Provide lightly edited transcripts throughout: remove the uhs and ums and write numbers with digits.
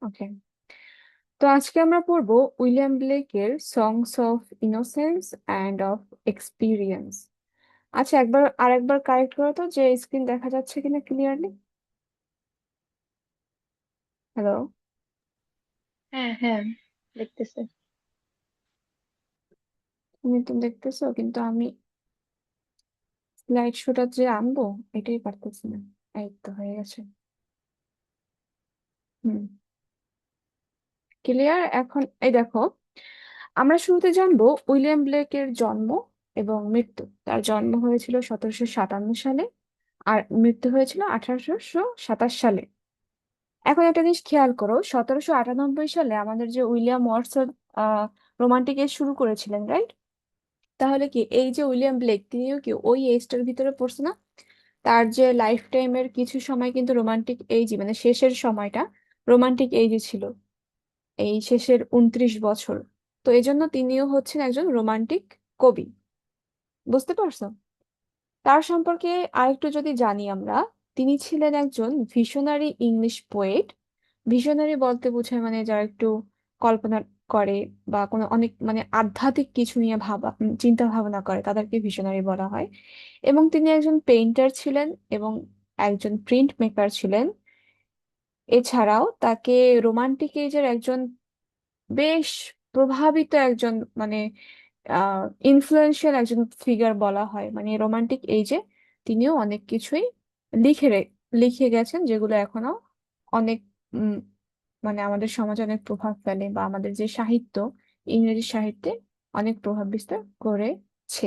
ওকে, তো আজকে আমরা পড়বো উইলিয়াম ব্লেকের songs of innocence and of experience. আচ্ছা, আরেকবার কারেক্ট করো তো যে স্ক্রিন দেখা যাচ্ছে কিনা ক্লিয়ারলি। হ্যালো? হ্যাঁ হ্যাঁ, দেখতেছে। তুমি তো দেখতেছো, কিন্তু আমি স্লাইড শোটা যে আনবো এটাই পারতেছি না। এই তো হয়ে গেছে। হুম, ক্লিয়ার এখন। এই দেখো, আমরা শুরুতে জানবো উইলিয়াম ব্লেকের জন্ম এবং মৃত্যু। তার জন্ম হয়েছিল 1757 সালে, আর মৃত্যু হয়েছিল 1827 সালে। এখন একটা জিনিস খেয়াল করো, 1798 সালে আমাদের যে উইলিয়াম ওয়াটসন রোমান্টিক এজ শুরু করেছিলেন, রাইট? তাহলে কি এই যে উইলিয়াম ব্লেক, তিনিও কি ওই এজটার ভিতরে পড়ছে না? তার যে লাইফ টাইমের কিছু সময় কিন্তু রোমান্টিক এজ, মানে শেষের সময়টা রোমান্টিক এজে ছিল, এই শেষের 29 বছর। তো এই জন্য তিনিও হচ্ছেন একজন রোমান্টিক কবি। বুঝতে পারছো? তার সম্পর্কে আরেকটু যদি জানি আমরা, তিনি ছিলেন একজন ভিশনারি ইংলিশ পোয়েট। ভিশনারি বলতে বোঝায় মানে যারা একটু কল্পনা করে বা কোনো অনেক মানে আধ্যাত্মিক কিছু নিয়ে চিন্তা ভাবনা করে, তাদেরকে ভিশনারি বলা হয়। এবং তিনি একজন পেইন্টার ছিলেন এবং একজন প্রিন্ট মেকার ছিলেন। এছাড়াও তাকে রোমান্টিক এজের একজন বেশ প্রভাবিত একজন, মানে ইনফ্লুয়েন্সিয়াল একজন ফিগার বলা হয়। মানে রোমান্টিক এইজে তিনিও অনেক কিছুই লিখে রে- লিখে গেছেন, যেগুলো এখনো অনেক উম, মানে আমাদের সমাজে অনেক প্রভাব ফেলে, বা আমাদের যে সাহিত্য, ইংরেজি সাহিত্যে অনেক প্রভাব বিস্তার করেছে।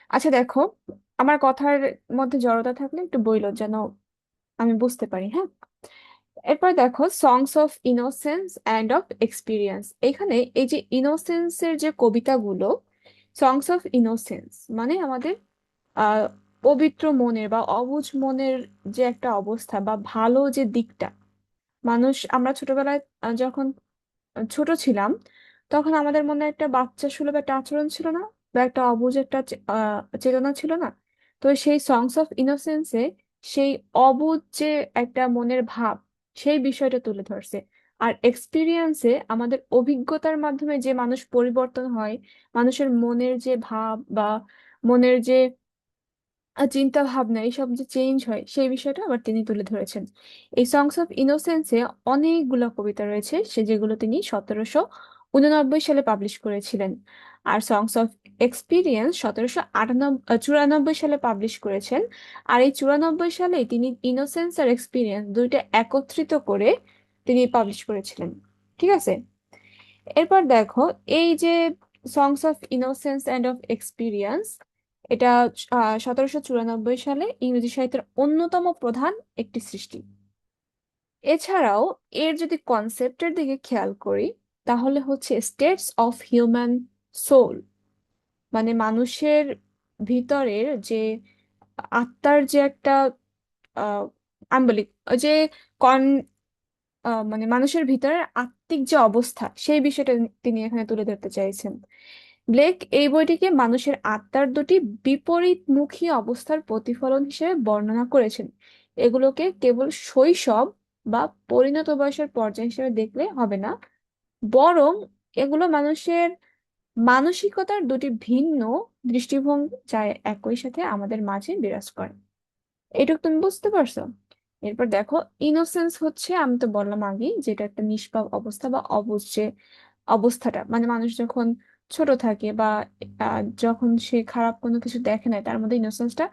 আচ্ছা দেখো, আমার কথার মধ্যে জড়তা থাকলে একটু বইলো, যেন আমি বুঝতে পারি, হ্যাঁ? এরপর দেখো সংস of innocence and of experience. এখানে এই যে ইনোসেন্সের যে কবিতাগুলো, সংস অফ ইনোসেন্স মানে আমাদের আহ পবিত্র মনের বা অবুঝ মনের যে একটা অবস্থা বা ভালো যে দিকটা। আমরা ছোটবেলায় যখন ছোট ছিলাম, তখন আমাদের মনে একটা বাচ্চা সুলভ একটা আচরণ ছিল না, বা একটা অবুঝ একটা চেতনা ছিল না? তো সেই সংস অফ ইনোসেন্সে সেই অবুঝ যে একটা মনের ভাব, সেই বিষয়টা তুলে ধরছে। আর এক্সপিরিয়েন্সে আমাদের অভিজ্ঞতার মাধ্যমে যে মানুষ পরিবর্তন হয়, মানুষের মনের যে ভাব বা মনের যে চিন্তা ভাবনা, এইসব যে চেঞ্জ হয়, সেই বিষয়টা আবার তিনি তুলে ধরেছেন। এই সংস অফ ইনোসেন্সে অনেকগুলো কবিতা রয়েছে, যেগুলো তিনি 1789 সালে পাবলিশ করেছিলেন। আর সংস অফ এক্সপিরিয়েন্স 1794 সালে পাবলিশ করেছেন। আর এই 94 সালে তিনি ইনোসেন্স আর এক্সপিরিয়েন্স দুইটা একত্রিত করে তিনি পাবলিশ করেছিলেন। ঠিক আছে? এরপর দেখো, এই যে সংস of innocence and of experience, এটা 1794 সালে ইংরেজি সাহিত্যের অন্যতম প্রধান একটি সৃষ্টি। এছাড়াও এর যদি কনসেপ্টের দিকে খেয়াল করি, তাহলে হচ্ছে স্টেটস অফ হিউম্যান সোল, মানে মানুষের ভিতরের যে আত্মার যে একটা আমি বলি ওই যে কন মানে মানুষের ভিতরের আত্মিক যে অবস্থা, সেই বিষয়টা তিনি এখানে তুলে ধরতে চাইছেন। ব্লেক এই বইটিকে মানুষের আত্মার দুটি বিপরীতমুখী অবস্থার প্রতিফলন হিসেবে বর্ণনা করেছেন। এগুলোকে কেবল শৈশব বা পরিণত বয়সের পর্যায় হিসেবে দেখলে হবে না, বরং এগুলো মানুষের মানসিকতার দুটি ভিন্ন দৃষ্টিভঙ্গি, যা একই সাথে আমাদের মাঝে বিরাজ করে। এটুকু তুমি বুঝতে পারছো? এরপর দেখো, ইনোসেন্স হচ্ছে, আমি তো বললাম আগেই, যেটা একটা নিষ্পাপ অবস্থা বা অবুঝ যে অবস্থাটা, মানে মানুষ যখন ছোট থাকে বা যখন সে খারাপ কোনো কিছু দেখে না, তার মধ্যে ইনোসেন্সটা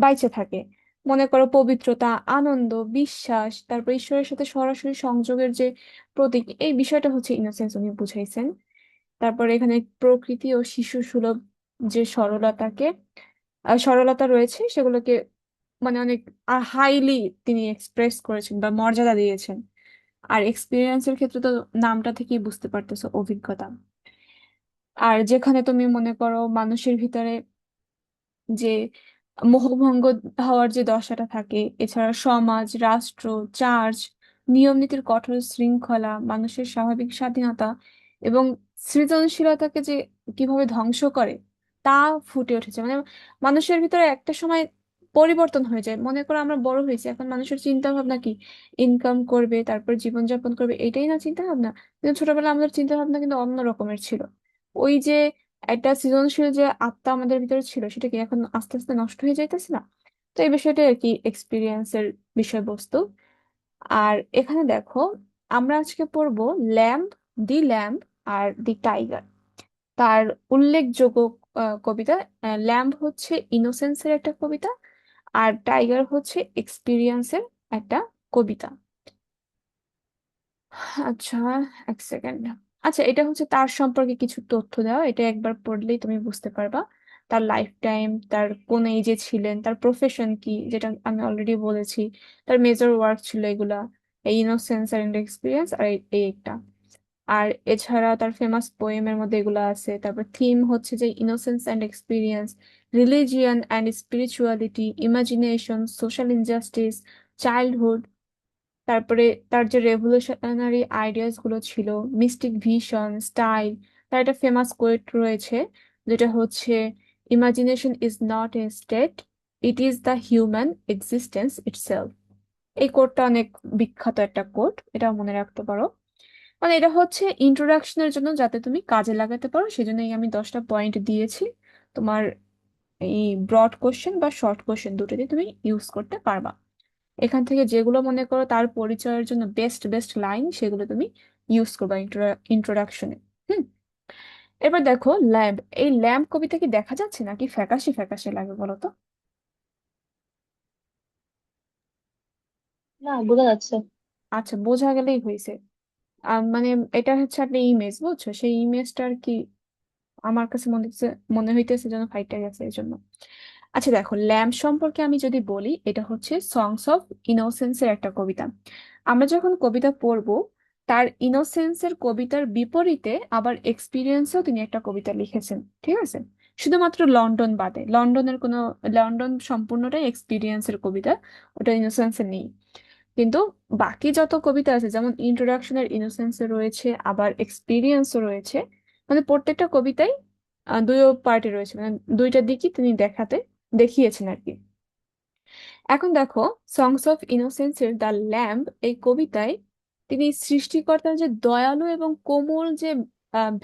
বাইচে থাকে। মনে করো পবিত্রতা, আনন্দ, বিশ্বাস, তারপর ঈশ্বরের সাথে সরাসরি সংযোগের যে প্রতীক, এই বিষয়টা হচ্ছে ইনোসেন্স উনি বুঝাইছেন। তারপর এখানে প্রকৃতি ও শিশু সুলভ যে সরলতা রয়েছে, সেগুলোকে মানে অনেক হাইলি তিনি এক্সপ্রেস করেছেন বা মর্যাদা দিয়েছেন। আর এক্সপিরিয়েন্সের ক্ষেত্রে তো নামটা থেকেই বুঝতে পারতেছো, অভিজ্ঞতা। আর যেখানে তুমি মনে করো মানুষের ভিতরে যে মোহভঙ্গ হওয়ার যে দশাটা থাকে, এছাড়া সমাজ, রাষ্ট্র, চার্চ, নিয়ম নীতির কঠোর শৃঙ্খলা, মানুষের স্বাভাবিক স্বাধীনতা এবং সৃজনশীলতাকে যে কিভাবে ধ্বংস করে, তা ফুটে উঠেছে। মানে মানুষের ভিতরে একটা সময় পরিবর্তন হয়ে যায়। মনে করো আমরা বড় হয়েছি, এখন মানুষের চিন্তা ভাবনা কি, ইনকাম করবে, তারপর জীবনযাপন করবে, এটাই না চিন্তা ভাবনা। কিন্তু ছোটবেলায় আমাদের চিন্তা ভাবনা কিন্তু অন্য রকমের ছিল। ওই যে একটা সৃজনশীল যে আত্মা আমাদের ভিতরে ছিল, সেটা কি এখন আস্তে আস্তে নষ্ট হয়ে যাইতেছে না? তো এই বিষয়টা আর কি এক্সপিরিয়েন্সের বিষয়বস্তু। আর এখানে দেখো, আমরা আজকে পড়বো lamb, the lamb R the tiger. তার উল্লেখযোগ্য কবিতা, ল্যাম্ব হচ্ছে ইনোসেন্সের একটা কবিতা, আর টাইগার হচ্ছে এক্সপিরিয়েন্সের একটা কবিতা। আচ্ছা, এক সেকেন্ড। আচ্ছা, এটা হচ্ছে তার সম্পর্কে কিছু তথ্য দেওয়া, এটা একবার পড়লেই তুমি বুঝতে পারবা। তার লাইফ টাইম, তার কোন এজে ছিলেন, তার প্রফেশন কি, যেটা আমি অলরেডি বলেছি, তার মেজর ওয়ার্ক ছিল এগুলা, এই ইনোসেন্স এন্ড এক্সপিরিয়েন্স আর এই একটা। আর এছাড়া তার ফেমাস পোয়েমের মধ্যে এগুলো আছে। তারপর থিম হচ্ছে যে innocence and experience, religion and spirituality, imagination, social injustice, childhood. তারপরে তার যে রেভলিউশনারি আইডিয়াস গুলো ছিল, মিস্টিক ভিশন, স্টাইল। তার একটা ফেমাস কোয়েট রয়েছে, যেটা হচ্ছে imagination is not a state, it is the human existence itself. এই কোটটা অনেক বিখ্যাত একটা কোট, এটা মনে রাখতে পারো। মানে এটা হচ্ছে ইন্ট্রোডাকশনের জন্য, যাতে তুমি কাজে লাগাতে পারো, সেজন্যই আমি 10টা পয়েন্ট দিয়েছি। তোমার এই ব্রড কোশ্চেন বা শর্ট কোশ্চেন দুটোতে তুমি ইউজ করতে পারবা। এখান থেকে যেগুলো মনে করো তার পরিচয়ের জন্য বেস্ট বেস্ট লাইন, সেগুলো তুমি ইউজ করবা ইন্ট্রোডাকশনে। হুম। এবার দেখো ল্যাম্প, এই ল্যাম্প কবিতা কি দেখা যাচ্ছে নাকি ফ্যাকাশে ফ্যাকাশে লাগে বলো তো? না, বোঝা যাচ্ছে। আচ্ছা, বোঝা গেলেই হয়েছে। মানে এটা হচ্ছে একটা ইমেজ, বুঝছো? সেই ইমেজটা আর কি আমার কাছে মনে হইতেছে যেন ফাইটটা গেছে এই জন্য। আচ্ছা দেখো, ল্যাম্প সম্পর্কে আমি যদি বলি, এটা হচ্ছে সংস অফ ইনোসেন্সের একটা কবিতা। আমরা যখন কবিতা পড়বো, তার ইনোসেন্সের কবিতার বিপরীতে আবার এক্সপিরিয়েন্সও তিনি একটা কবিতা লিখেছেন, ঠিক আছে? শুধুমাত্র লন্ডন বাদে, লন্ডন সম্পূর্ণটাই এক্সপিরিয়েন্সের কবিতা, ওটা ইনোসেন্সের নেই। কিন্তু বাকি যত কবিতা আছে, যেমন ইন্ট্রোডাকশনের ইনোসেন্সে রয়েছে, আবার এক্সপিরিয়েন্সও রয়েছে। মানে প্রত্যেকটা কবিতাই দুই পার্টে রয়েছে, মানে দুইটা দিকই তিনি দেখিয়েছেন আর কি। এখন দেখো, সংস অফ ইনোসেন্সের দ্য ল্যাম্ব এই কবিতায় তিনি সৃষ্টিকর্তার যে দয়ালু এবং কোমল যে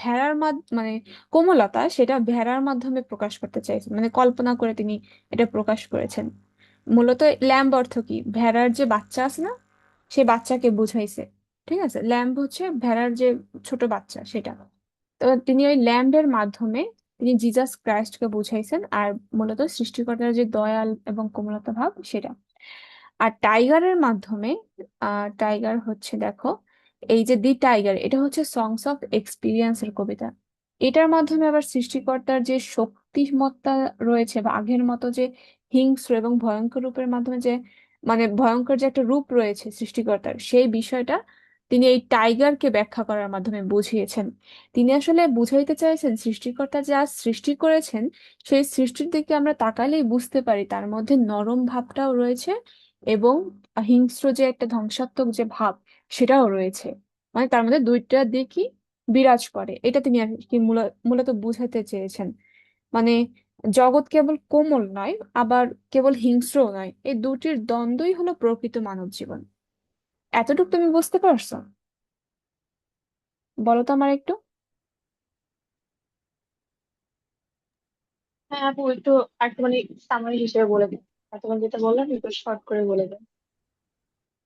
ভেড়ার মানে কোমলতা, সেটা ভেড়ার মাধ্যমে প্রকাশ করতে চাইছেন, মানে কল্পনা করে তিনি এটা প্রকাশ করেছেন। মূলত ল্যাম্ব অর্থ কি, ভেড়ার যে বাচ্চা আছে না, সেই বাচ্চাকে বুঝাইছে। ঠিক আছে, ল্যাম্ব হচ্ছে ভেড়ার যে ছোট বাচ্চা, সেটা। তো তিনি ওই ল্যাম্বের মাধ্যমে তিনি জিজাস ক্রাইস্টকে বুঝাইছেন, আর মূলত সৃষ্টিকর্তার যে দয়াল এবং কোমলতা ভাব, সেটা। আর টাইগারের মাধ্যমে, টাইগার হচ্ছে দেখো, এই যে দি টাইগার, এটা হচ্ছে সংস অফ এক্সপিরিয়েন্সের কবিতা। এটার মাধ্যমে আবার সৃষ্টিকর্তার যে শক্তিমত্তা রয়েছে, বা আগের মতো যে হিংস্র এবং ভয়ঙ্কর রূপের মাধ্যমে যে, মানে ভয়ঙ্কর যে একটা রূপ রয়েছে সৃষ্টিকর্তার, সেই বিষয়টা তিনি এই টাইগারকে ব্যাখ্যা করার মাধ্যমে বুঝিয়েছেন। তিনি আসলে বুঝাইতে চাইছেন, সৃষ্টিকর্তা যা সৃষ্টি করেছেন, সেই সৃষ্টির দিকে আমরা তাকালেই বুঝতে পারি তার মধ্যে নরম ভাবটাও রয়েছে, এবং হিংস্র যে একটা ধ্বংসাত্মক যে ভাব, সেটাও রয়েছে। মানে তার মধ্যে দুইটা দিকই বিরাজ করে, এটা তিনি আর কি মূলত বুঝাতে চেয়েছেন। মানে জগৎ কেবল কোমল নয়, আবার কেবল হিংস্রও নয়, এই দুটির দ্বন্দ্বই হলো প্রকৃত মানব জীবন। এতটুকু তুমি বুঝতে পারছো? বলো তো আমার একটু। হ্যাঁ আপু, একটু একটু মানে সামারি হিসেবে বলে দেন। আর তোমার যেটা বললাম একটু শর্ট করে বলে দেন।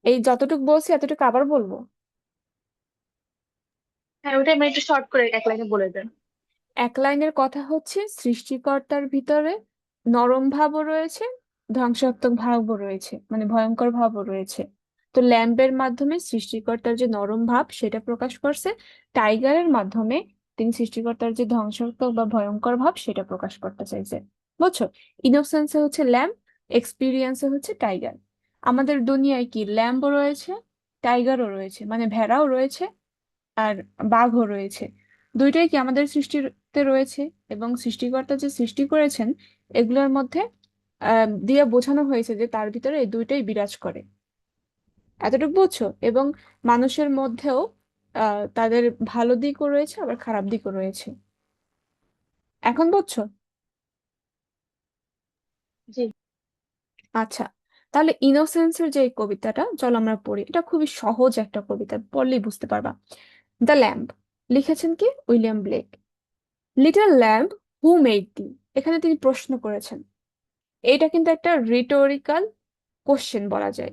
এই যতটুকু বলছি এতটুকু আবার বলবো। হ্যাঁ, ওটাই মানে একটু শর্ট করে এক লাইনে বলে দেন। এক লাইনের কথা হচ্ছে, সৃষ্টিকর্তার ভিতরে নরম ভাবও রয়েছে, ধ্বংসাত্মক ভাবও রয়েছে, মানে ভয়ঙ্কর ভাবও রয়েছে। তো ল্যাম্বের মাধ্যমে সৃষ্টিকর্তার যে নরম ভাব, সেটা প্রকাশ করছে। টাইগারের মাধ্যমে তিনি সৃষ্টিকর্তার যে ধ্বংসাত্মক বা ভয়ঙ্কর ভাব, সেটা প্রকাশ করতে চাইছে। বুঝছো? ইনোসেন্সে হচ্ছে ল্যাম্ব, এক্সপিরিয়েন্সে হচ্ছে টাইগার। আমাদের দুনিয়ায় কি ল্যাম্বও রয়েছে, টাইগারও রয়েছে, মানে ভেড়াও রয়েছে, আর বাঘও রয়েছে। দুইটাই কি আমাদের সৃষ্টিতে রয়েছে, এবং সৃষ্টিকর্তা যে সৃষ্টি করেছেন, এগুলোর মধ্যে দিয়ে বোঝানো হয়েছে যে তার ভিতরে এই দুইটাই বিরাজ করে। এতটুকু বুঝছো? এবং মানুষের মধ্যেও তাদের ভালো দিকও রয়েছে, আবার খারাপ দিকও রয়েছে। এখন বুঝছো? জি। আচ্ছা, তাহলে ইনোসেন্সের যে এই কবিতাটা চলো আমরা পড়ি। এটা খুবই সহজ একটা কবিতা, পড়লেই বুঝতে পারবা। দ্য ল্যাম্ব, লিখেছেন কি? William Blake. Little lamb who made the, এখানে তিনি প্রশ্ন করেছেন। এইটা কিন্তু একটা রিটোরিক্যাল কোশ্চেন বলা যায়।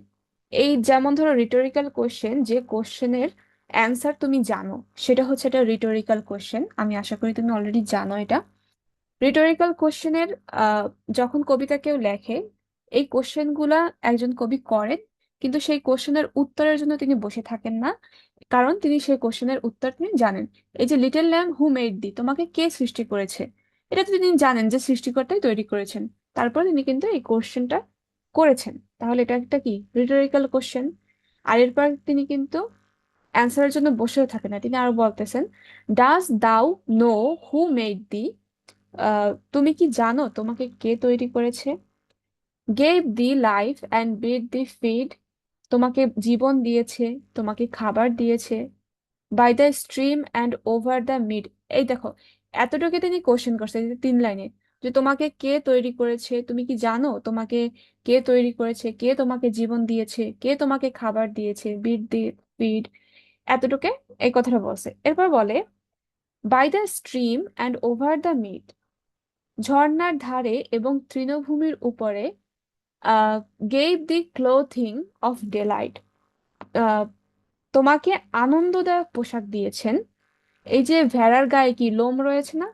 এই যেমন ধরো রিটোরিক্যাল কোশ্চেন, যে কোশ্চেনের অ্যান্সার তুমি জানো, সেটা হচ্ছে একটা রিটোরিক্যাল কোশ্চেন। আমি আশা করি তুমি অলরেডি জানো এটা। রিটোরিক্যাল কোশ্চেনের যখন কবিতা কেউ লেখে, এই কোশ্চেনগুলা একজন কবি করেন, কিন্তু সেই কোশ্চেনের উত্তরের জন্য তিনি বসে থাকেন না, কারণ তিনি সেই কোশ্চেনের উত্তর তিনি জানেন। এই যে little lamb who made the, তোমাকে কে সৃষ্টি করেছে, এটা তো তিনি জানেন যে সৃষ্টিকর্তাই তৈরি করেছেন। তারপর তিনি কিন্তু এই কোশ্চেনটা করেছেন। তাহলে এটা একটা কি রিটোরিক্যাল কোশ্চেন। আর এরপর তিনি কিন্তু অ্যান্সারের জন্য বসেও থাকেন না, তিনি আরো বলতেছেন, ডাজ দাও নো হু মেড দি, তুমি কি জানো তোমাকে কে তৈরি করেছে? Gave thee life and bid thee feed, তোমাকে জীবন দিয়েছে, তোমাকে খাবার দিয়েছে। By the stream and over the mead, এই দেখো, এতটুকু তিনি কোশ্চেন করছে এই যে 3 লাইনে, যে তোমাকে কে তৈরি করেছে, তুমি কি জানো তোমাকে কে তৈরি করেছে, কে তোমাকে জীবন দিয়েছে, কে তোমাকে খাবার দিয়েছে, বিড দি ফিড, এতটুকু এই কথাটা বলছে। এরপর বলে, by the stream and over the mead, ঝর্ণার ধারে এবং তৃণভূমির উপরে, gave thee clothing of delight, তোমাকে আনন্দদায়ক পোশাক দিয়েছেন। এই যে ভেড়ার গায়ে কি লোম রয়েছে না?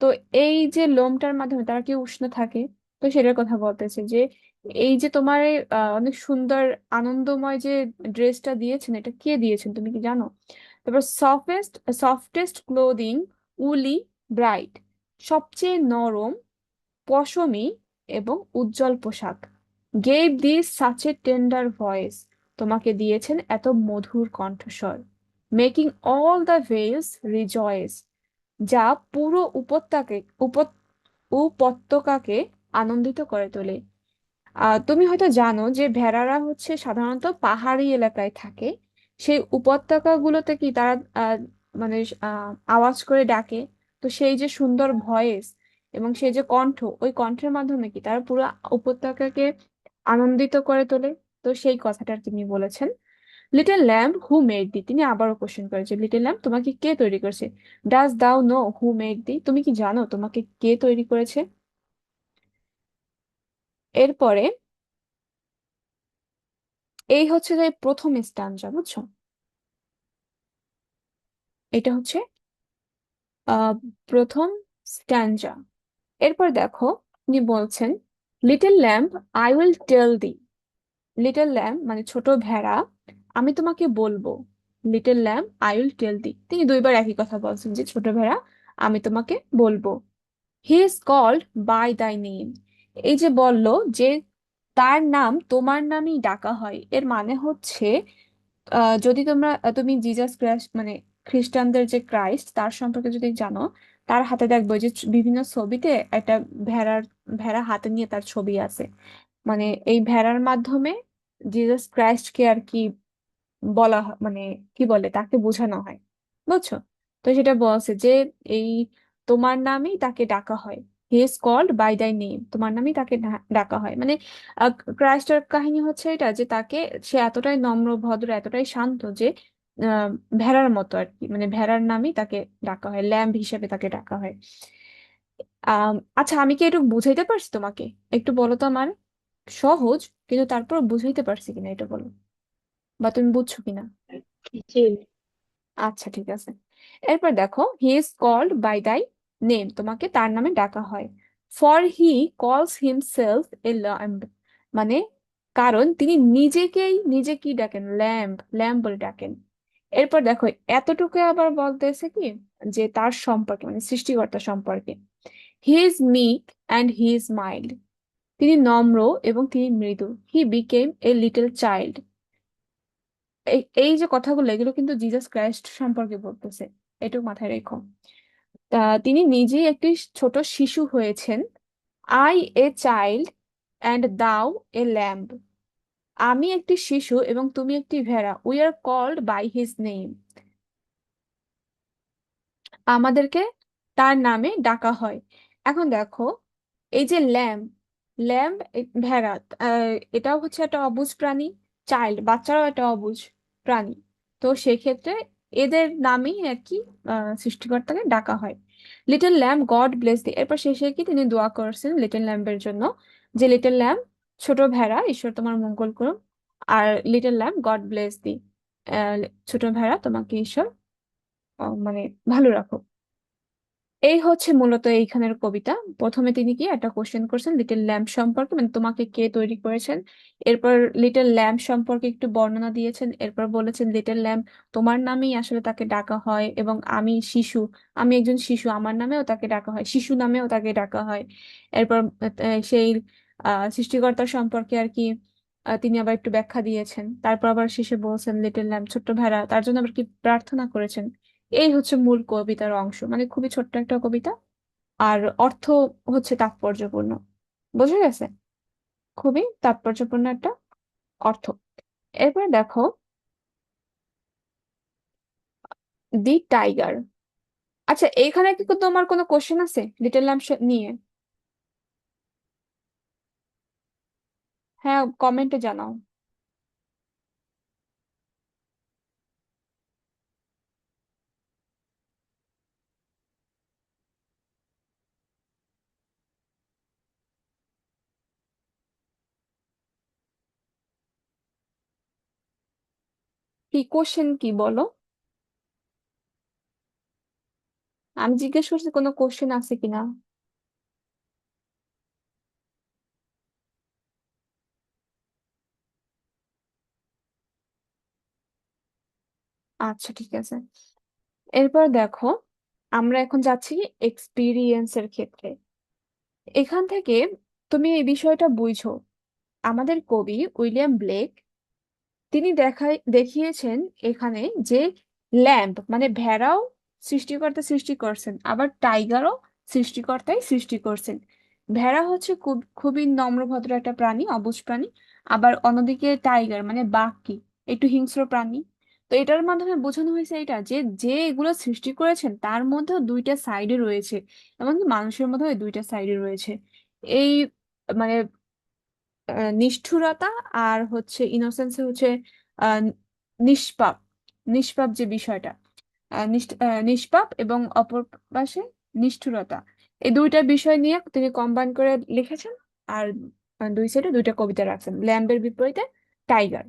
তো এই যে লোমটার মাধ্যমে তারা কি উষ্ণ থাকে, তো সেটার কথা বলতেছে যে এই যে তোমার এই, অনেক সুন্দর আনন্দময় যে ড্রেসটা দিয়েছেন, এটা কে দিয়েছেন তুমি কি জানো? তারপর সফটেস্ট ক্লোদিং, উলি, ব্রাইট, সবচেয়ে নরম, পশমি এবং উজ্জ্বল পোশাক। Gave this such a tender voice, তোমাকে দিয়েছেন এত মধুর কণ্ঠস্বর। মেকিং অল দ্য ভেলস রিজয়েস, যা পুরো উপত্যকাকে আনন্দিত করে তোলে। তুমি হয়তো জানো যে ভেড়ারা হচ্ছে সাধারণত পাহাড়ি এলাকায় থাকে। সেই উপত্যকাগুলোতে কি তারা মানে আওয়াজ করে ডাকে। তো সেই যে সুন্দর ভয়েস এবং সেই যে কণ্ঠ, ওই কণ্ঠের মাধ্যমে কি তারা পুরো উপত্যকাকে আনন্দিত করে তোলে। তো সেই কথাটা তিনি বলেছেন। Little lamb who made the, তিনি আবারও কোশ্চেন করেছে, লিটল ল্যাম্ব তোমাকে কে তৈরি করেছে? ডাজ দাও নো হু মেড দি, তুমি কি জানো তোমাকে কে তৈরি করেছে? এরপরে এই হচ্ছে যে প্রথম স্ট্যান্জা, বুঝছো? এটা হচ্ছে আহ প্রথম স্ট্যান্জা। এরপর দেখো, তিনি বলছেন, little lamb I will tell thee, little lamb মানে ছোট ভেড়া, আমি তোমাকে বলবো। Little lamb I will tell thee, তিনি দুইবার একই কথা বলছেন যে ছোট ভেড়া আমি তোমাকে বলবো। হি ইজ কল্ড বাই দাই নেম, এই যে বলল যে তার নাম তোমার নামেই ডাকা হয়, এর মানে হচ্ছে যদি তুমি জিজাস ক্রাইস্ট মানে খ্রিস্টানদের যে ক্রাইস্ট তার সম্পর্কে যদি জানো, তার হাতে দেখবে যে বিভিন্ন ছবিতে একটা ভেড়ার ভেড়া হাতে নিয়ে তার ছবি আছে। মানে এই ভেড়ার মাধ্যমে জিজাস ক্রাইস্টকে আর কি বলা হয়, মানে কি বলে তাকে বোঝানো হয়, বুঝছো? তো সেটা বলছে যে এই তোমার নামেই তাকে ডাকা হয়। হি ইজ কল্ড বাই দাই নেম, তোমার নামেই তাকে ডাকা হয়, মানে ক্রাইস্টের কাহিনী হচ্ছে এটা যে তাকে, সে এতটাই নম্র ভদ্র এতটাই শান্ত যে আহ, ভেড়ার মতো আর কি, মানে ভেড়ার নামেই তাকে ডাকা হয়, ল্যাম্ব হিসেবে তাকে ডাকা হয়। আচ্ছা, আমি কি একটু বুঝাইতে পারছি তোমাকে? একটু বলো তো আমার। সহজ, কিন্তু তারপর বুঝাইতে পারছি কিনা এটা বলো, বা তুমি বুঝছো কিনা। জি। আচ্ছা, ঠিক আছে। এরপর দেখো, হি ইজ কল্ড বাই দাই নেম, তোমাকে তার নামে ডাকা হয়। ফর হি কলস হিমসেলফ এ ল্যাম্ব, মানে কারণ তিনি নিজে কি ডাকেন, ল্যাম্ব, ল্যাম্ব বলে ডাকেন। এরপর দেখো, এতটুকু আবার বলতেছে কি, যে তার সম্পর্কে মানে সৃষ্টিকর্তা সম্পর্কে, he is meek and he is mild, তিনি নম্র এবং তিনি মৃদু। He became a little child, এই এই যে কথাগুলো এগুলো কিন্তু জিসাস ক্রাইস্ট সম্পর্কে বলতেছে, এটুকু মাথায় রেখো। তিনি নিজেই একটি ছোট শিশু হয়েছেন। আই এ চাইল্ড অ্যান্ড দাও এ ল্যাম্ব, আমি একটি শিশু এবং তুমি একটি ভেড়া। We are called by his name, আমাদেরকে তার নামে ডাকা হয়। এখন দেখো, এই যে ল্যাম্ব, ল্যাম্ব, ভেড়া, এটাও হচ্ছে একটা অবুঝ প্রাণী। চাইল্ড, বাচ্চারাও একটা অবুঝ প্রাণী। তো সেক্ষেত্রে এদের নামেই আর কি সৃষ্টিকর্তাকে ডাকা হয়। লিটল ল্যাম্ব গড ব্লেস দি, এরপর শেষে কি তিনি দোয়া করছেন লিটল ল্যাম্বের জন্য, যে লিটল ল্যাম্ব, ছোট ভেড়া, ঈশ্বর তোমার মঙ্গল করুন। আর লিটল ল্যাম্ব গড ব্লেস দি, ছোট ভেড়া তোমাকে ঈশ্বর মানে ভালো রাখো। এই হচ্ছে মূলত এইখানের কবিতা। প্রথমে তিনি কি একটা কোশ্চেন করছেন লিটল ল্যাম্প সম্পর্কে, মানে তোমাকে কে তৈরি করেছেন। এরপর লিটল ল্যাম্প সম্পর্কে একটু বর্ণনা দিয়েছেন। এরপর বলেছেন লিটল ল্যাম্প তোমার নামেই আসলে তাকে ডাকা হয়, এবং আমি শিশু, আমি একজন শিশু, আমার নামেও তাকে ডাকা হয়, শিশু নামেও তাকে ডাকা হয়। এরপর সেই সৃষ্টিকর্তার সম্পর্কে আর কি তিনি আবার একটু ব্যাখ্যা দিয়েছেন। তারপর আবার শেষে বলছেন লিটল ল্যাম্প ছোট্ট ভেড়া, তার জন্য আবার কি প্রার্থনা করেছেন। এই হচ্ছে মূল কবিতার অংশ, মানে খুবই ছোট্ট একটা কবিতা। আর অর্থ হচ্ছে তাৎপর্যপূর্ণ। বোঝা গেছে? খুবই তাৎপর্যপূর্ণ একটা অর্থ। এরপর দেখো, দি টাইগার। আচ্ছা, এইখানে কি তোমার কোনো কোশ্চেন আছে লিটল ল্যাম্প নিয়ে? হ্যাঁ, কমেন্টে জানাও। কি কোশ্চেন, কি বলো? আমি জিজ্ঞেস করছি কোনো কোশ্চেন আছে কিনা। আচ্ছা, ঠিক আছে। এরপর দেখো, আমরা এখন যাচ্ছি এক্সপিরিয়েন্সের ক্ষেত্রে। এখান থেকে তুমি এই বিষয়টা বুঝো, আমাদের কবি উইলিয়াম ব্লেক তিনি দেখিয়েছেন এখানে যে ল্যাম্প মানে ভেড়াও সৃষ্টিকর্তা সৃষ্টি করছেন, আবার টাইগারও সৃষ্টিকর্তাই সৃষ্টি করছেন। ভেড়া হচ্ছে খুবই নম্রভদ্র একটা প্রাণী, অবুঝ প্রাণী। আবার অন্যদিকে টাইগার মানে বাঘ কি একটু হিংস্র প্রাণী। তো এটার মাধ্যমে বোঝানো হয়েছে এটা যে যে এগুলো সৃষ্টি করেছেন তার মধ্যেও দুইটা সাইডে রয়েছে, এমনকি মানুষের মধ্যেও দুইটা সাইডে রয়েছে। এই মানে নিষ্ঠুরতা আর হচ্ছে ইনোসেন্স হচ্ছে আহ, নিষ্পাপ, নিষ্পাপ যে বিষয়টা, নিষ্পাপ এবং অপর পাশে নিষ্ঠুরতা, এই দুইটা বিষয় নিয়ে তিনি কম্বাইন করে লিখেছেন। আর দুই সাইডে দুইটা কবিতা রাখছেন, ল্যাম্বের বিপরীতে টাইগার।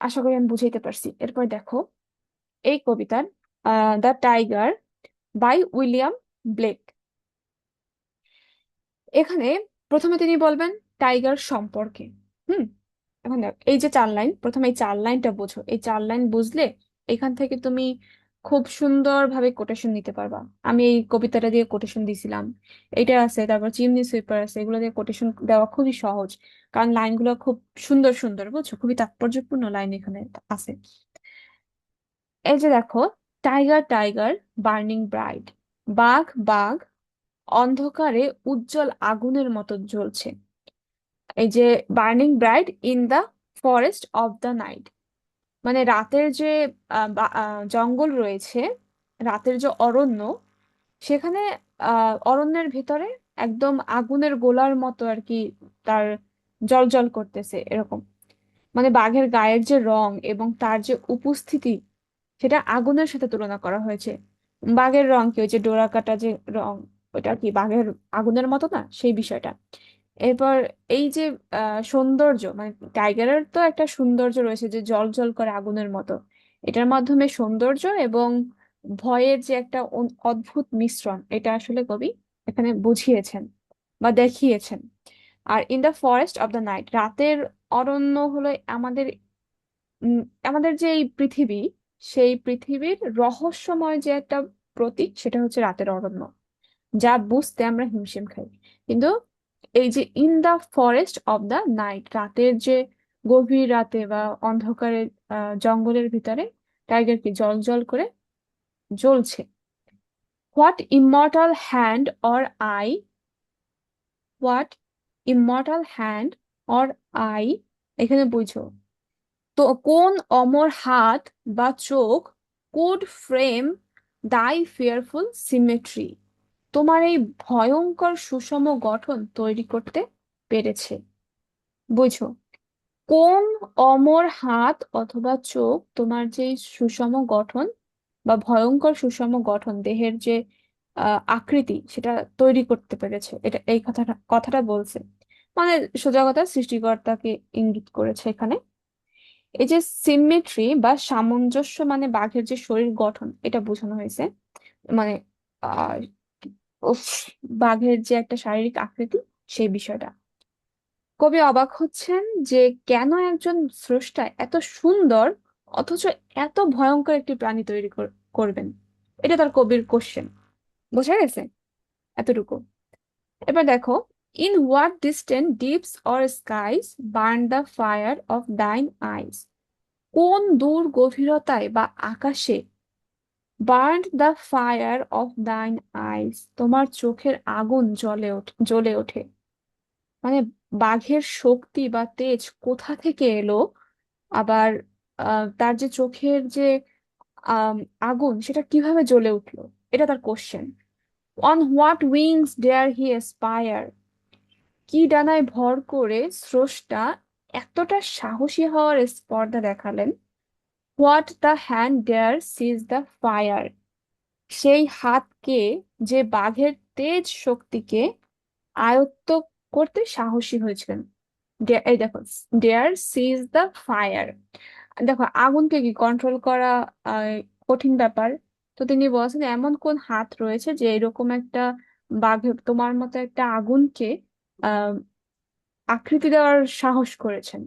আশা করি আমি বুঝাইতে পারছি। এরপর দেখো এই কবিতার the tiger by William Blake. এখানে প্রথমে তিনি বলবেন টাইগার সম্পর্কে। হুম, এখন দেখ এই যে চার লাইন, প্রথমে এই চার লাইনটা বোঝো। এই চার লাইন বুঝলে এখান থেকে তুমি খুব সুন্দরভাবে কোটেশন নিতে পারবা। আমি এই কবিতাটা দিয়ে কোটেশন দিছিলাম, এটা আছে, তারপর চিমনি সুইপার আছে, এগুলো দিয়ে কোটেশন দেওয়া খুবই সহজ, কারণ লাইনগুলো খুব সুন্দর সুন্দর, বুঝছো, খুবই তাৎপর্যপূর্ণ লাইন এখানে আছে। এই যে দেখো, টাইগার টাইগার বার্নিং ব্রাইট, বাঘ বাঘ অন্ধকারে উজ্জ্বল আগুনের মতো জ্বলছে। এই যে burning bright in the forest of the night, মানে রাতের যে জঙ্গল রয়েছে, রাতের যে অরণ্য, সেখানে অরণ্যের ভিতরে একদম আগুনের গোলার মতো আর কি তার জল জল করতেছে এরকম। মানে বাঘের গায়ের যে রং এবং তার যে উপস্থিতি, সেটা আগুনের সাথে তুলনা করা হয়েছে। বাঘের রং কি, ওই যে ডোরা কাটা যে রং, ওটা কি বাঘের আগুনের মতো না, সেই বিষয়টা। এরপর এই যে সৌন্দর্য, মানে টাইগারের তো একটা সৌন্দর্য রয়েছে যে জল জল করে আগুনের মতো, এটার মাধ্যমে সৌন্দর্য এবং ভয়ের যে একটা অদ্ভুত মিশ্রণ, এটা আসলে কবি এখানে বুঝিয়েছেন বা দেখিয়েছেন। আর in the forest of the night, রাতের অরণ্য হলো আমাদের উম, আমাদের যে এই পৃথিবী, সেই পৃথিবীর রহস্যময় যে একটা প্রতীক, সেটা হচ্ছে রাতের অরণ্য, যা বুঝতে আমরা হিমশিম খাই। কিন্তু এই যে in the forest of the night, রাতের যে গভীর রাতে বা অন্ধকারে জঙ্গলের ভিতরে টাইগার কি জল জল করে জ্বলছে। What immortal hand or I, what immortal hand or I, এখানে বুঝো তো কোন অমর হাত বা চোখ কুড ফ্রেম দাই ফিয়ারফুল সিমেট্রি। তোমার এই ভয়ঙ্কর সুষম গঠন তৈরি করতে পেরেছে? বুঝো, কোন অমর হাত অথবা চোখ তোমার যে সুষম গঠন বা ভয়ঙ্কর সুষম গঠন দেহের যে আকৃতি সেটা তৈরি করতে পেরেছে, এটা এই কথাটা কথাটা বলছে। মানে সোজা কথা, সৃষ্টিকর্তাকে ইঙ্গিত করেছে এখানে। এই যে সিমেট্রি বা সামঞ্জস্য, মানে বাঘের যে শরীর গঠন, এটা বোঝানো হয়েছে। মানে আহ উফ, বাঘের যে একটা শারীরিক আকৃতি, সেই বিষয়টা। কবি অবাক হচ্ছেন যে কেন একজন স্রষ্টা এত সুন্দর অথচ এত ভয়ঙ্কর একটি প্রাণী তৈরি করবেন। এটা তার কবির কোশ্চেন। বোঝা গেছে এতটুকু? এবার দেখো, in what distant deeps or skies burn the fire of thine eyes. কোন দূর গভীরতায় বা আকাশে burn the fire of thine eyes, তোমার চোখের আগুন জ্বলে ওঠে। মানে বাঘের শক্তি বা তেজ কোথা থেকে এলো? আবার তার যে চোখের যে আম, আগুন, সেটা কিভাবে জ্বলে উঠলো? এটা তার question. On what wings dare he aspire. কি ডানায় ভর করে স্রষ্টা এতটা সাহসী হওয়ার স্পর্ধা দেখালেন? What the hand dare seize the fire. সেই হাতকে, যে বাঘের তেজ শক্তিকে আয়ত্ত করতে সাহসী হয়েছিলেন। এই দেখো, ডেয়ার সিজ দ্য ফায়ার। দেখো, আগুনকে কি কন্ট্রোল করা আহ, কঠিন ব্যাপার। তো তিনি বলছেন এমন কোন হাত রয়েছে যে এরকম একটা বাঘের তোমার মতো একটা আগুনকে আহ আকৃতি দেওয়ার সাহস করেছেন।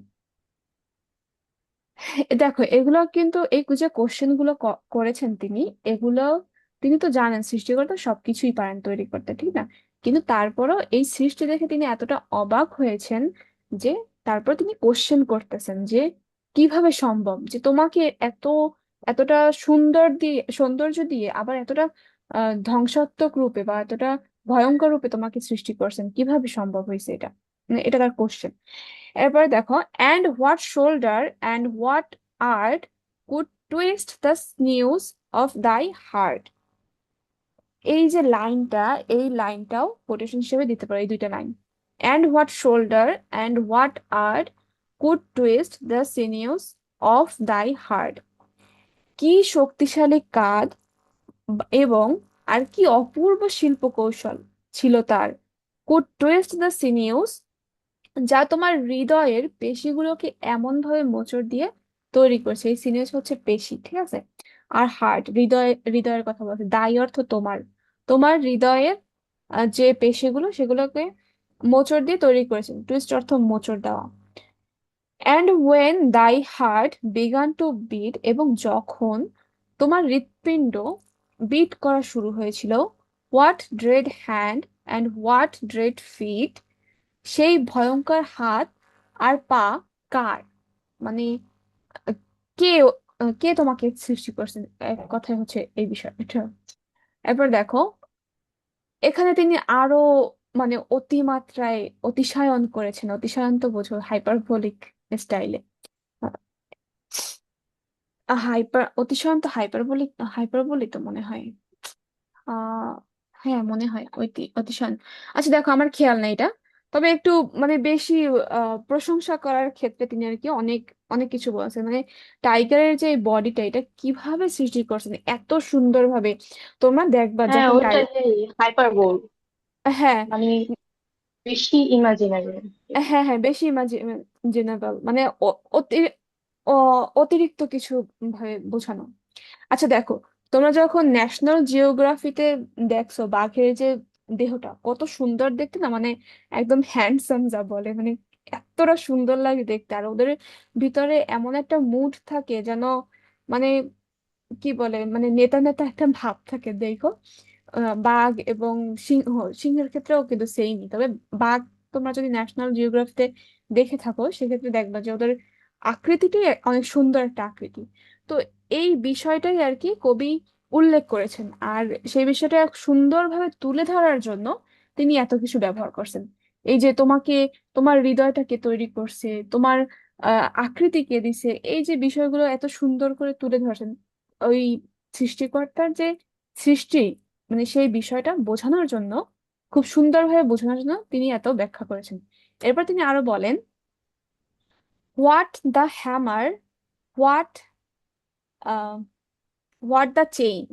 দেখো, এগুলো কিন্তু এই যে কোশ্চেন গুলো করেছেন তিনি, এগুলো তিনি তো জানেন সৃষ্টিকর্তা সবকিছুই পারেন তৈরি করতে, ঠিক না? কিন্তু তারপরও এই সৃষ্টি দেখে তিনি এতটা অবাক হয়েছেন যে তারপর তিনি কোশ্চেন করতেছেন যে কিভাবে সম্ভব যে তোমাকে এতটা সৌন্দর্য দিয়ে আবার এতটা ধ্বংসাত্মক রূপে বা এতটা ভয়ঙ্কর রূপে তোমাকে সৃষ্টি করছেন, কিভাবে সম্ভব হয়েছে এটা? মানে এটা তার কোশ্চেন। এরপরে দেখো, and what shoulder and what art could twist the sinews of thy heart. এই যে লাইনটা, এই লাইনটাও কোটেশন হিসেবে দিতে পারো, এই দুইটা লাইন। And what shoulder and what art could twist the sinews of thy heart. কি শক্তিশালী কাঁধ এবং আর কি অপূর্ব শিল্প কৌশল ছিল তার। কুড টুইস্ট দ্য সিনিউস, যা তোমার হৃদয়ের পেশিগুলোকে এমন ভাবে মোচড় দিয়ে তৈরি করছে। এই সিনিয়াস হচ্ছে পেশি, ঠিক আছে? আর হার্ট, হৃদয়ের কথা বলছে। দাই অর্থ তোমার, তোমার হৃদয়ের যে পেশিগুলো সেগুলোকে মোচড় দিয়ে তৈরি করেছেন। টুইস্ট অর্থ মোচড় দেওয়া। And when thy heart began to beat, এবং যখন তোমার হৃৎপিণ্ড বিট করা শুরু হয়েছিল। What dread hand and what dread feet, সেই ভয়ঙ্কর হাত আর পা কার? মানে আহ, কে কে তোমাকে সৃষ্টি করছেন, এক কথায় হচ্ছে এই বিষয় এটা। এরপর দেখো, এখানে তিনি আরো মানে অতিমাত্রায় অতিশায়ন করেছেন। অতিশায়ন তো বোঝো, হাইপারবোলিক স্টাইলে। অতিশয়ন তো হাইপারবোলিক, হাইপারবোলিক তো মনে হয়। আহ হ্যাঁ, মনে হয় অতিশয়ন। আচ্ছা দেখো, আমার খেয়াল নাই এটা। তবে একটু মানে বেশি প্রশংসা করার ক্ষেত্রে তিনি আর কি অনেক অনেক কিছু বলছেন। মানে টাইগারের যে বডিটা, এটা কিভাবে সৃষ্টি করছেন এত সুন্দরভাবে। তোমরা দেখবা হ্যাঁ, যখন ওইটা যে হাইপার বোল, হ্যাঁ, মানে বেশি ইমাজিনারি। হ্যাঁ, হ্যাঁ, বেশি ইমাজিনেবল, মানে অতিরিক্ত কিছু ভাবে বোঝানো। আচ্ছা দেখো, তোমরা যখন ন্যাশনাল জিওগ্রাফিতে দেখছো বাঘের যে দেহটা কত সুন্দর দেখতে না, মানে একদম হ্যান্ডসাম যা বলে, মানে এতটা সুন্দর লাগে দেখতে। আর ওদের ভিতরে এমন একটা মুড থাকে যেন, মানে কি বলে, মানে নেতা নেতা একটা ভাব থাকে, দেখো। বাঘ এবং সিংহের ক্ষেত্রেও কিন্তু সেইমই। তবে বাঘ তোমরা যদি ন্যাশনাল জিওগ্রাফিতে দেখে থাকো, সেক্ষেত্রে দেখবা যে ওদের আকৃতিটাই অনেক সুন্দর একটা আকৃতি। তো এই বিষয়টাই আর কি কবি উল্লেখ করেছেন। আর সেই বিষয়টা এক সুন্দরভাবে তুলে ধরার জন্য তিনি এত কিছু ব্যবহার করছেন। এই যে তোমাকে, তোমার হৃদয়টাকে তৈরি করছে, তোমার আকৃতি কে দিছে, এই যে বিষয়গুলো এত সুন্দর করে তুলে ধরেছেন। ওই সৃষ্টিকর্তার যে সৃষ্টি, মানে সেই বিষয়টা বোঝানোর জন্য, খুব সুন্দরভাবে বোঝানোর জন্য তিনি এত ব্যাখ্যা করেছেন। এরপর তিনি আরো বলেন, what the hammer, what what the chain,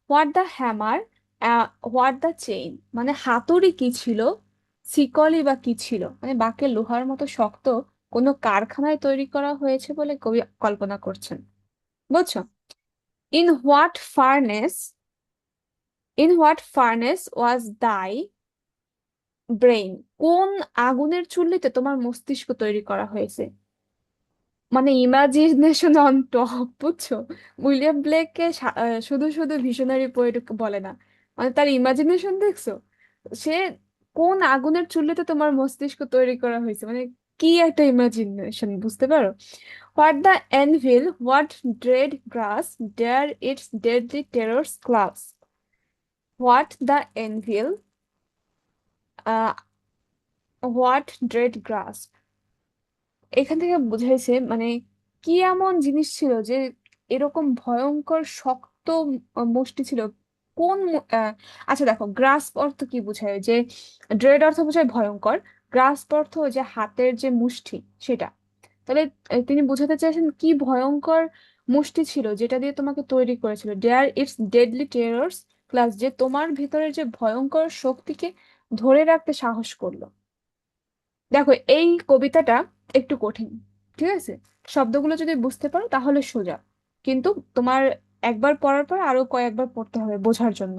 what the hammer, what the chain, মানে হাতুড়ি কি ছিল, শিকলি বা কি ছিল, মানে বাঁকে লোহার মতো শক্ত কোনো কারখানায় তৈরি করা হয়েছে বলে কবি কল্পনা করছেন। বুঝছো? In what furnace, in what furnace was thy brain, কোন আগুনের চুল্লিতে তোমার মস্তিষ্ক তৈরি করা হয়েছে। মানে ইমাজিনেশন অন টপ, বুঝছো? উইলিয়াম ব্লেককে শুধু শুধু ভিশনারি পোয়েট বলে না, মানে তার ইমাজিনেশন দেখছো? সে কোন আগুনের চুল্লিতে তোমার মস্তিষ্ক তৈরি করা হয়েছে, মানে কি একটা ইমাজিনেশন, বুঝতে পারো? What the anvil, what dread grasp, dare its deadly terrors clasp, what the anvil, what dread grasp, এখান থেকে বুঝাইছে মানে কি এমন জিনিস ছিল যে এরকম ভয়ঙ্কর শক্ত মুষ্টি ছিল। আচ্ছা দেখো, গ্রাস অর্থ কি বোঝায়, যে ড্রেড অর্থ বোঝায় ভয়ঙ্কর, গ্রাস অর্থ যে হাতের যে মুষ্টি সেটা। তাহলে তিনি বোঝাতে চাইছেন কি ভয়ঙ্কর মুষ্টি ছিল যেটা দিয়ে তোমাকে তৈরি করেছিল, ডেয়ার ইটস ডেডলি টেরর্স ক্লাস, যে তোমার ভিতরের যে ভয়ঙ্কর শক্তিকে ধরে রাখতে সাহস করলো। দেখো, এই কবিতাটা একটু কঠিন, ঠিক আছে? শব্দগুলো যদি বুঝতে পারো তাহলে সোজা, কিন্তু তোমার একবার পড়ার পর আরো কয়েকবার পড়তে হবে বোঝার জন্য।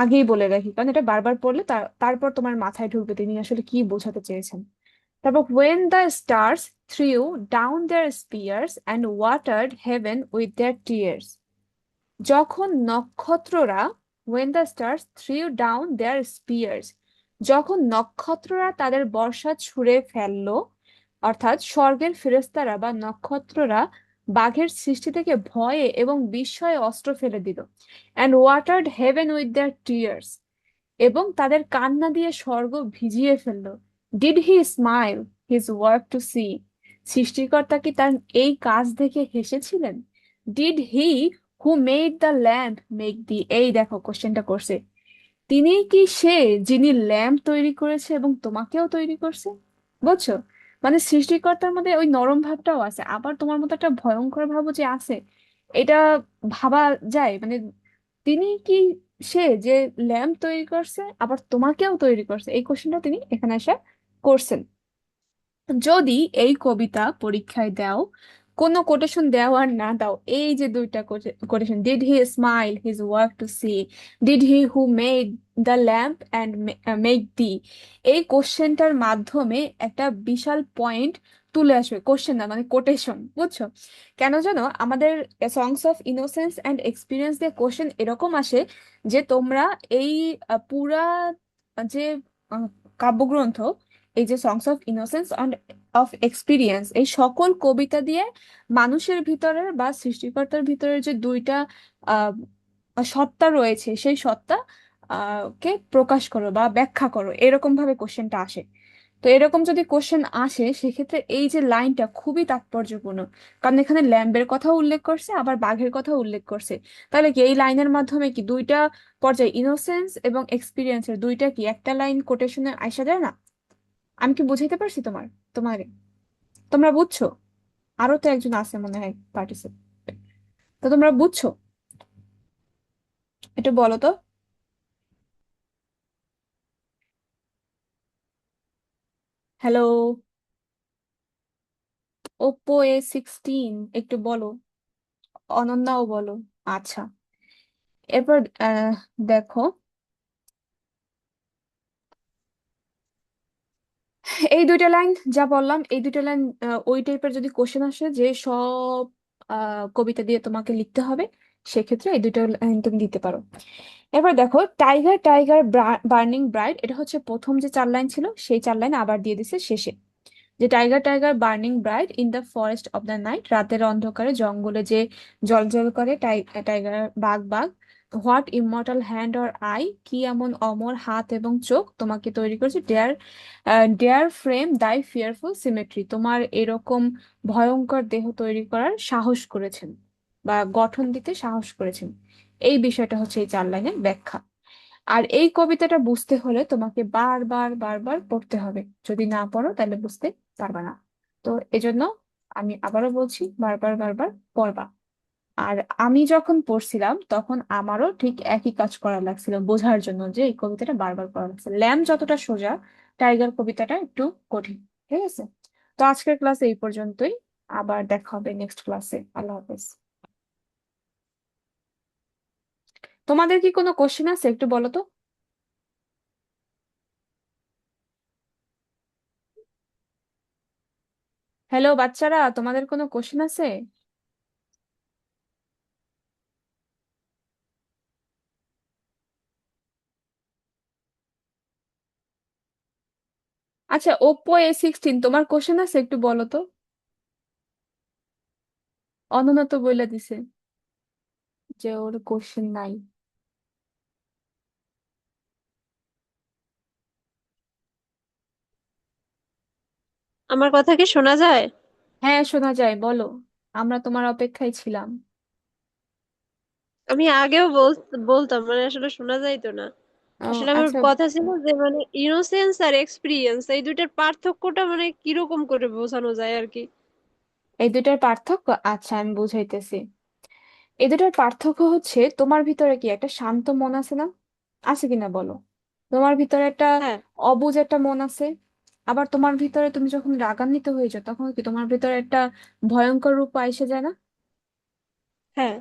আগেই বলে রাখি, কারণ এটা বারবার পড়লে তারপর তোমার মাথায় ঢুকবে তিনি আসলে কি বোঝাতে চেয়েছেন। তারপর, when the stars threw down their spears and watered heaven with their tears, যখন নক্ষত্ররা, when the stars threw down their spears, যখন নক্ষত্ররা তাদের বর্ষা ছুঁড়ে ফেললো, অর্থাৎ স্বর্গের ফেরেশতারা বা নক্ষত্ররা বাঘের সৃষ্টি থেকে ভয়ে এবং বিস্ময়ে অস্ত্র ফেলে দিল, and watered heaven with their tears, এবং তাদের কান্না দিয়ে স্বর্গ ভিজিয়ে ফেললো। Did he smile his work to see, সৃষ্টিকর্তা কি তার এই কাজ দেখে হেসেছিলেন? Did he who made the lamb make thee, এই দেখো কোশ্চেনটা করছে, তিনি কি সে যিনি ল্যাম্প তৈরি করেছে এবং তোমাকেও তৈরি করছে? বুঝছো? মানে সৃষ্টিকর্তার মধ্যে ওই নরম ভাবটাও আছে, আবার তোমার মতো একটা ভয়ঙ্কর ভাবও যে আছে, এটা ভাবা যায়। মানে তিনি কি সে যে ল্যাম্প তৈরি করছে আবার তোমাকেও তৈরি করছে, এই কোশ্চেনটা তিনি এখানে এসে করছেন। যদি এই কবিতা পরীক্ষায় দাও, কোনো কোটেশন দাও আর না দাও, এই যে দুইটা quotation, did he smile his work to see, did he who made the lamb and make thee, এই কোশ্চেনটার মাধ্যমে একটা বিশাল পয়েন্ট তুলে আসবে। কোশ্চেন না, মানে কোটেশন, বুঝছো? কেন জানো, আমাদের সংস অফ ইনোসেন্স অ্যান্ড এক্সপিরিয়েন্স দিয়ে কোশ্চেন এরকম আসে যে তোমরা এই পুরা যে আহ, কাব্যগ্রন্থ, এই যে সংস of innocence and of experience, এই সকল কবিতা দিয়ে মানুষের ভিতরে বা সৃষ্টিকর্তার ভিতরে যে দুইটা আহ সত্তা রয়েছে, সেই সত্তা কে প্রকাশ করো বা ব্যাখ্যা করো, এরকম ভাবে কোশ্চেনটা আসে। তো এরকম যদি কোশ্চেন আসে সেক্ষেত্রে এই যে লাইনটা খুবই তাৎপর্যপূর্ণ, কারণ এখানে ল্যাম্বের কথা উল্লেখ করছে আবার বাঘের কথা উল্লেখ করছে। তাহলে কি এই লাইনের মাধ্যমে কি দুইটা পর্যায়ে, ইনোসেন্স এবং এক্সপিরিয়েন্সের দুইটা কি একটা লাইন কোটেশনে আইসা যায় না? আমি কি বুঝাইতে পারছি তোমারে? তোমরা বুঝছো? আরো তো একজন আছে মনে হয় পার্টিসিপেন্ট, তো তোমরা বুঝছো? একটু বলো তো। হ্যালো? Oppo A16, একটু বলো। অনন্যাও বলো। আচ্ছা, এরপর দেখো, এই দুইটা লাইন যা বললাম, এই দুইটা লাইন ওই টাইপের যদি কোশ্চেন আসে যে সব কবিতা দিয়ে তোমাকে লিখতে হবে, সেক্ষেত্রে এই দুইটা লাইন তুমি দিতে পারো। এবার দেখো, টাইগার টাইগার বার্নিং ব্রাইট, এটা হচ্ছে প্রথম যে 4 লাইন ছিল সেই 4 লাইন আবার দিয়ে দিছে শেষে, যে tiger tiger burning bright in the forest of the night, রাতের অন্ধকারে জঙ্গলে যে জ্বলজ্বল করে টাইগার, বাঘ বাঘ, what immortal hand or I, কি এমন অমর হাত এবং চোখ তোমাকে তৈরি করেছে, ডেয়ার ডেয়ার ফ্রেম দাই ফিয়ারফুল সিমেট্রি, তোমার এরকম ভয়ঙ্কর দেহ তৈরি করার সাহস করেছেন বা গঠন দিতে সাহস করেছেন। এই বিষয়টা হচ্ছে এই 4 লাইনের ব্যাখ্যা। আর এই কবিতাটা বুঝতে হলে তোমাকে বারবার বারবার পড়তে হবে, যদি না পড়ো তাহলে বুঝতে পারবে না। তো এজন্য আমি আবারও বলছি, বারবার বারবার পড়বা। আর আমি যখন পড়ছিলাম তখন আমারও ঠিক একই কাজ করা লাগছিল বোঝার জন্য, যে এই কবিতাটা বারবার পড়া লাগছে। ল্যাম্প যতটা সোজা, টাইগার কবিতাটা একটু কঠিন। ঠিক আছে, তো আজকের ক্লাস এই পর্যন্তই। আবার দেখা হবে নেক্সট ক্লাসে। আল্লাহ হাফেজ। তোমাদের কি কোনো কোশ্চেন আছে, একটু বলো তো। হ্যালো বাচ্চারা, তোমাদের কোনো কোশ্চেন আছে? আচ্ছা, Oppo A16, তোমার কোশ্চেন আছে, একটু বলো তো। অনন্যা তো বইলা দিছে যে ওর কোশ্চেন নাই। আমার কথা কি শোনা যায়? হ্যাঁ শোনা যায়, বলো। আমরা তোমার অপেক্ষায় ছিলাম। আমি আগেও বলতাম, মানে আসলে শোনা যাইতো না। আসলে আমার আচ্ছা, কথা ছিল যে মানে ইনোসেন্স আর এক্সপিরিয়েন্স এই দুইটার পার্থক্যটা মানে কিরকম করে বোঝানো যায় আর কি। এই দুটার পার্থক্য, আচ্ছা আমি বুঝাইতেছি। এই দুটার পার্থক্য হচ্ছে, তোমার ভিতরে কি একটা শান্ত মন আছে না? আছে কিনা বলো। তোমার ভিতরে একটা হ্যাঁ, অবুঝ একটা মন আছে। আবার তোমার ভিতরে তুমি যখন রাগান্বিত হয়ে যাও তখন কি তোমার ভিতরে একটা ভয়ঙ্কর রূপ এসে যায় না? হ্যাঁ,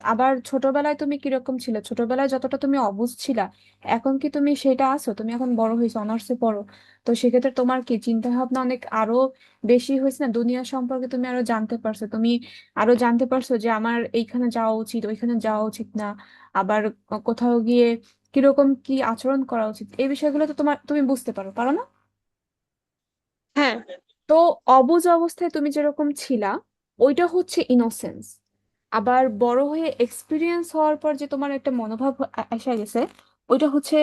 আবার ছোটবেলায় তুমি কিরকম ছিলে, ছোটবেলায় যতটা তুমি অবুঝ ছিলা, এখন কি তুমি সেটা আছো? তুমি এখন বড় হয়েছো, অনার্সে পড়ো, তো সেক্ষেত্রে তোমার কি চিন্তা ভাবনা অনেক আরো বেশি হয়েছে না? দুনিয়া সম্পর্কে তুমি আরো জানতে পারছো, তুমি আরো জানতে পারছো যে আমার এইখানে যাওয়া উচিত, ওইখানে যাওয়া উচিত না। আবার কোথাও গিয়ে কিরকম কি আচরণ করা উচিত, এই বিষয়গুলো তো তুমি বুঝতে পারো, পারো না? হ্যাঁ, তো অবুঝ অবস্থায় তুমি যেরকম ছিলা, ওইটা হচ্ছে ইনোসেন্স। আবার বড় হয়ে এক্সপিরিয়েন্স হওয়ার পর যে তোমার একটা মনোভাব এসে গেছে, ওইটা হচ্ছে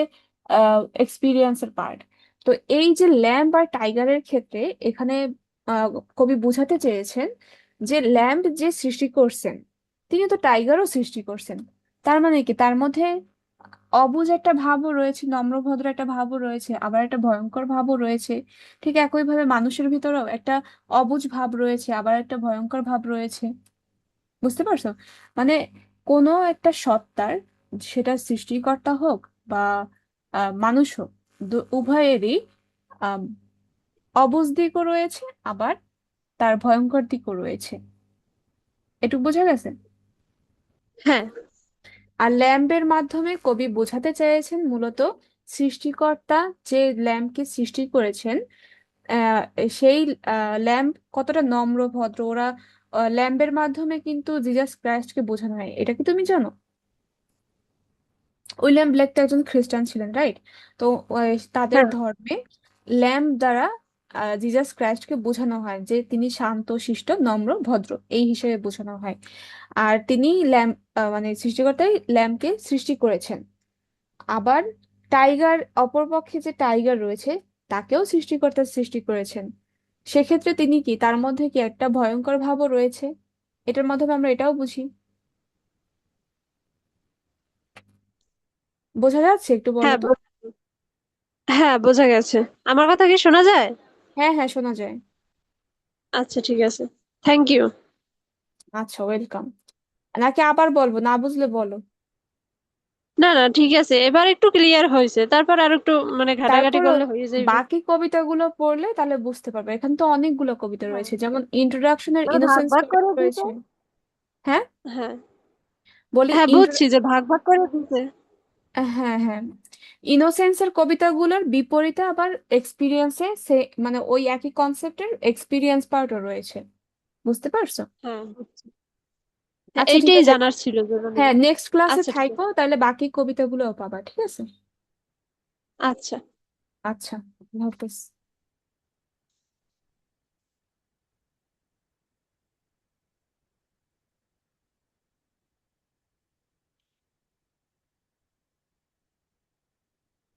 এক্সপিরিয়েন্সের পার্ট। তো এই যে ল্যাম্ব আর টাইগারের ক্ষেত্রে এখানে আহ, কবি বোঝাতে চেয়েছেন যে ল্যাম্ব যে সৃষ্টি করছেন, তিনি তো টাইগারও সৃষ্টি করছেন। তার মানে কি তার মধ্যে অবুঝ একটা ভাবও রয়েছে, নম্রভদ্র একটা ভাবও রয়েছে, আবার একটা ভয়ঙ্কর ভাবও রয়েছে। ঠিক একইভাবে মানুষের ভিতরেও একটা অবুঝ ভাব রয়েছে, আবার একটা ভয়ঙ্কর ভাব রয়েছে। বুঝতে পারছো? মানে কোনো একটা সত্তার, সেটা সৃষ্টিকর্তা হোক বা মানুষ হোক, উভয়েরই আম, অবুঝ দিকও রয়েছে, আবার তার ভয়ঙ্কর দিকও রয়েছে। এটুকু বোঝা গেছে? হ্যাঁ, আর ল্যাম্বের মাধ্যমে কবি বোঝাতে চেয়েছেন মূলত সৃষ্টিকর্তা যে ল্যাম্বকে সৃষ্টি করেছেন, আহ, সেই ল্যাম্ব কতটা নম্র ভদ্র। ওরা ল্যাম্বের মাধ্যমে কিন্তু জিজাস ক্রাইস্টকে বোঝানো হয়, এটা কি তুমি জানো? উইলিয়াম ব্লেক তো একজন খ্রিস্টান ছিলেন, রাইট? তো তাদের হ্যাঁ, ধর্মে ল্যাম্ব দ্বারা জিজাস ক্রাইস্টকে বোঝানো হয় যে তিনি শান্ত শিষ্ট নম্র ভদ্র, এই হিসেবে বোঝানো হয়। আর তিনি ল্যাম্ব, মানে সৃষ্টিকর্তাই ল্যাম্বকে সৃষ্টি করেছেন। আবার টাইগার, অপরপক্ষে যে টাইগার রয়েছে, তাকেও সৃষ্টিকর্তা সৃষ্টি করেছেন। সেক্ষেত্রে তিনি কি, তার মধ্যে কি একটা ভয়ঙ্কর ভাবও রয়েছে? এটার মাধ্যমে আমরা এটাও বুঝি। বোঝা যাচ্ছে, একটু বলো হ্যাঁ, তো। হ্যাঁ, বোঝা গেছে। আমার কথা কি শোনা যায়? হ্যাঁ হ্যাঁ শোনা যায়। আচ্ছা, ঠিক আছে। Thank you. আচ্ছা, ওয়েলকাম। নাকি আবার বলবো, না বুঝলে বলো। না, না, ঠিক আছে, এবার একটু ক্লিয়ার হয়েছে, তারপর আর একটু মানে ঘাটাঘাটি তারপর করলে হয়ে যাইবে। বাকি কবিতাগুলো পড়লে তাহলে বুঝতে পারবে, এখানে তো অনেকগুলো কবিতা হ্যাঁ, রয়েছে, যেমন ইন্ট্রোডাকশনের মানে ভাগ ইনোসেন্স ভাগ কবিতা করে দিতে। রয়েছে। হ্যাঁ, হ্যাঁ, বলি হ্যাঁ, বুঝছি যে ভাগ ভাগ করে দিতে। হ্যাঁ হ্যাঁ, ইনোসেন্সের কবিতাগুলোর বিপরীতে আবার এক্সপিরিয়েন্সে সে, মানে ওই একই কনসেপ্টের এক্সপিরিয়েন্স পার্টও রয়েছে। বুঝতে পারছো? হ্যাঁ, বুঝছি। হ্যাঁ, আচ্ছা ঠিক এইটাই আছে। জানার ছিল যে মানে। হ্যাঁ, নেক্সট ক্লাসে আচ্ছা, ঠিক থাইকো, আছে। তাহলে বাকি কবিতাগুলোও পাবা, ঠিক আছে? আচ্ছা। আচ্ছা, আল্লাহ হাফেজ।